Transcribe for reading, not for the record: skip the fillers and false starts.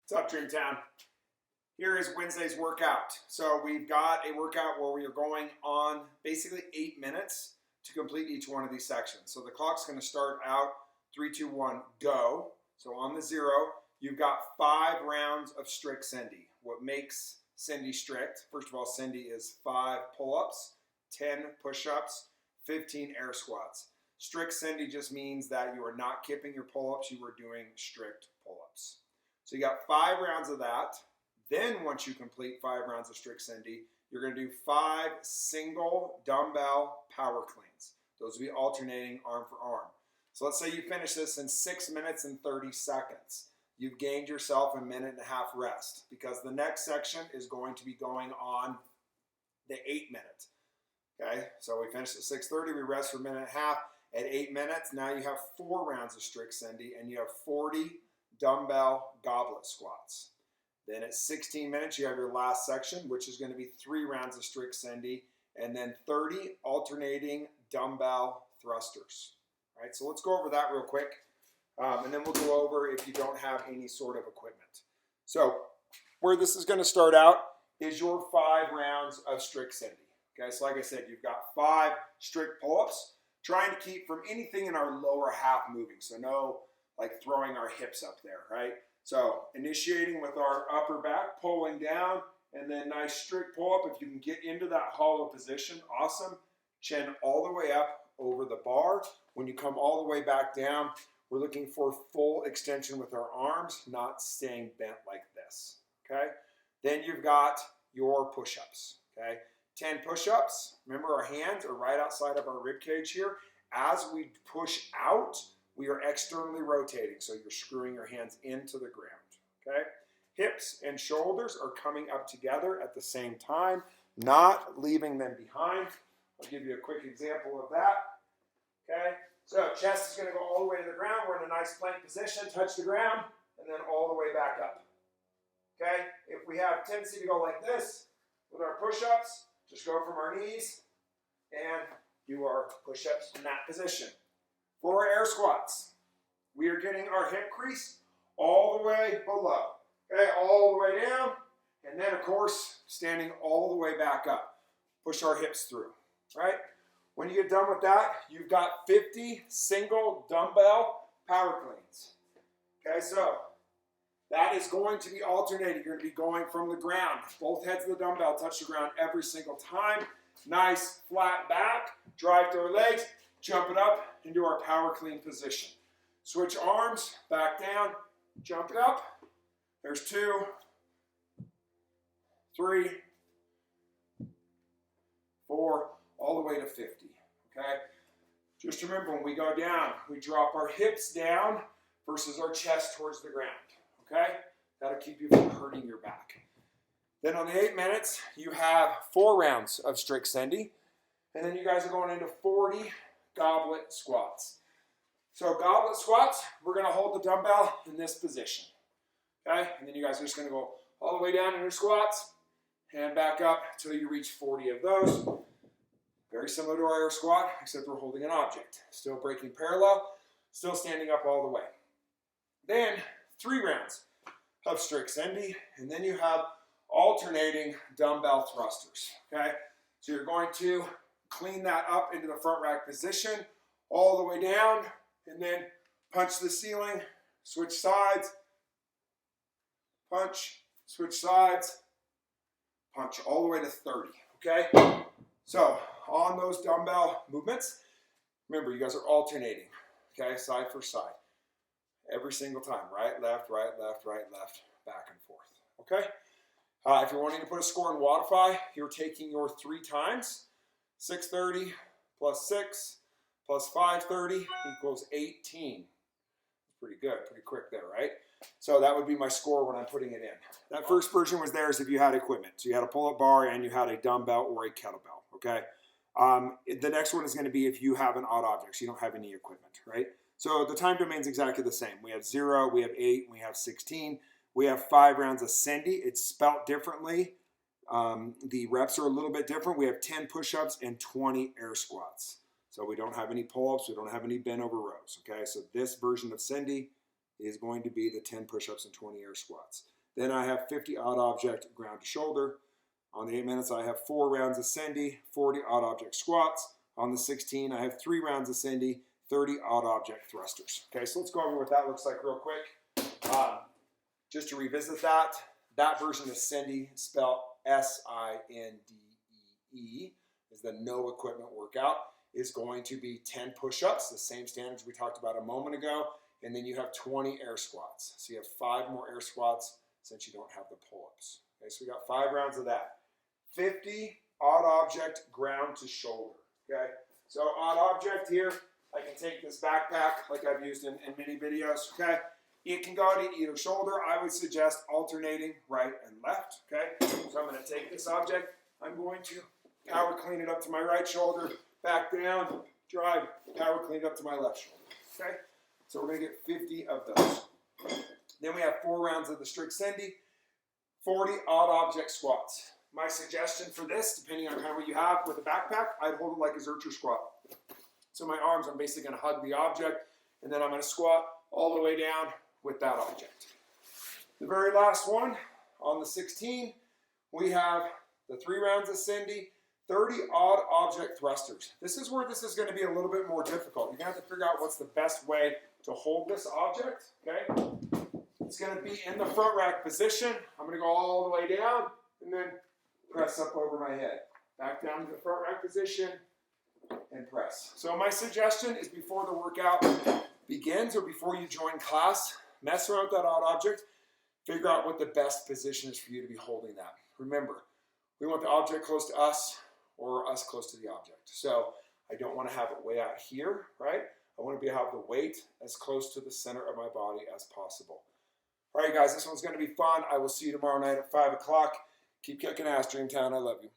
What's up, Dreamtown? Here is Wednesday's workout. So we've got a workout where we are going on basically 8 minutes to complete each one of these sections. So the clock's going to start out 3, 2, 1, go. So on the 0, you've got 5 rounds of strict Cindy. What makes Cindy strict? First of all, Cindy is 5 pull-ups, 10 push-ups, 15 air squats. Strict Cindy just means that you are not kipping your pull-ups, you are doing strict pull-ups. So you got 5 rounds of that. Then once you complete 5 rounds of strict Cindy, you're going to do 5 single dumbbell power cleans. Those will be alternating arm for arm. So let's say you finish this in 6 minutes and 30 seconds. You've gained yourself a minute and a half rest because the next section is going to be going on the 8 minute. Okay, so we finished at 6:30, we rest for a minute and a half. At 8 minutes, now you have 4 rounds of strict Cindy and you have 40 dumbbell goblet squats. Then at 16 minutes, you have your last section, which is going to be 3 rounds of strict Cindy, and then 30 alternating dumbbell thrusters. All right, so let's go over that real quick, and then we'll go over if you don't have any sort of equipment. So where this is going to start out is your 5 rounds of strict Cindy. Okay, so like I said, you've got 5 strict pull-ups, trying to keep from anything in our lower half moving. So no like throwing our hips up there, right? So initiating with our upper back, pulling down, and then nice strict pull-up. If you can get into that hollow position, awesome. Chin all the way up over the bar. When you come all the way back down, we're looking for full extension with our arms, not staying bent like this, okay? Then you've got your push-ups, okay? 10 push-ups. Remember, our hands are right outside of our rib cage here. As we push out, we are externally rotating, so you're screwing your hands into the ground, okay? Hips and shoulders are coming up together at the same time, not leaving them behind. I'll give you a quick example of that, okay? So chest is going to go all the way to the ground. We're in a nice plank position, touch the ground, and then all the way back up, okay? If we have a tendency to go like this with our push-ups, just go from our knees and do our push-ups in that position. For our air squats, we are getting our hip crease all the way below, okay, all the way down, and then of course, standing all the way back up. Push our hips through, right? When you get done with that, you've got 50 single dumbbell power cleans. Okay, so that is going to be alternating. You're going to be going from the ground. Both heads of the dumbbell touch the ground every single time. Nice flat back, drive through our legs, jump it up into our power clean position. Switch arms, back down, jump it up. There's 2, 3, 4, all the way to 50, okay? Just remember, when we go down, we drop our hips down versus our chest towards the ground, okay? That'll keep you from hurting your back. Then on the 8 minutes, you have 4 rounds of strict Cindy, and then you guys are going into 40 goblet squats. So goblet squats, we're going to hold the dumbbell in this position, okay? And then you guys are just going to go all the way down in your squats and back up until you reach 40 of those. Very similar to our air squat, except we're holding an object. Still breaking parallel, still standing up all the way. Then 3 rounds of strict Cindy, and then you have alternating dumbbell thrusters, okay? So you're going to clean that up into the front rack position, all the way down, and then punch the ceiling, switch sides, punch, switch sides, punch all the way to 30, okay? So on those dumbbell movements, remember you guys are alternating, okay, side for side, every single time, right, left, right, left, right, left, back and forth, okay? If you're wanting to put a score in Wodify, you're taking your 3 times, 630 plus 6 plus 530 equals 18. Pretty good, pretty quick there, right? So that would be my score when I'm putting it in. That first version was there as if you had equipment. So you had a pull-up bar and you had a dumbbell or a kettlebell, okay? The next one is going to be if you have an odd object, so you don't have any equipment, right? So the time domain is exactly the same. We have 0, we have 8, we have 16. We have 5 rounds of Cindy. It's spelt differently. The reps are a little bit different. We have 10 push-ups and 20 air squats. So we don't have any pull-ups. We don't have any bent over rows. Okay, so this version of Cindy is going to be the 10 push-ups and 20 air squats. Then I have 50 odd object ground to shoulder. On the 8 minutes, I have 4 rounds of Cindy, 40 odd object squats. On the 16, I have 3 rounds of Cindy, 30 odd object thrusters. Okay, so let's go over what that looks like real quick. Just to revisit that version of Cindy, spelled S-I-N-D-E-E, is the no equipment workout, is going to be 10 push-ups, the same standards we talked about a moment ago, and then you have 20 air squats. So you have 5 more air squats since you don't have the pull-ups. Okay, so we got 5 rounds of that. 50 odd object ground to shoulder. Okay, so odd object here, I can take this backpack like I've used in many videos. Okay, it can go to either shoulder. I would suggest alternating right and left. Okay, so I'm going to take this object. I'm going to power clean it up to my right shoulder, back down, drive, power clean it up to my left shoulder. Okay, so we're going to get 50 of those. Then we have 4 rounds of the strict Cindy, 40 odd object squats. My suggestion for this, depending on kind of what you have with a backpack, I'd hold it like a Zercher squat. So my arms, I'm basically going to hug the object, and then I'm going to squat all the way down with that object. The very last one, on the 16, we have the 3 rounds of Cindy, 30 odd object thrusters. This is where this is going to be a little bit more difficult. You're going to have to figure out what's the best way to hold this object, okay? It's going to be in the front rack position. I'm going to go all the way down and then press up over my head. Back down to the front rack position and press. So my suggestion is before the workout begins or before you join class, mess around with that odd object, figure out what the best position is for you to be holding that. Remember, we want the object close to us or us close to the object. So I don't want to have it way out here, right? I want to have the weight as close to the center of my body as possible. All right, guys, this one's going to be fun. I will see you tomorrow night at 5 o'clock. Keep kicking ass, Dreamtown. I love you.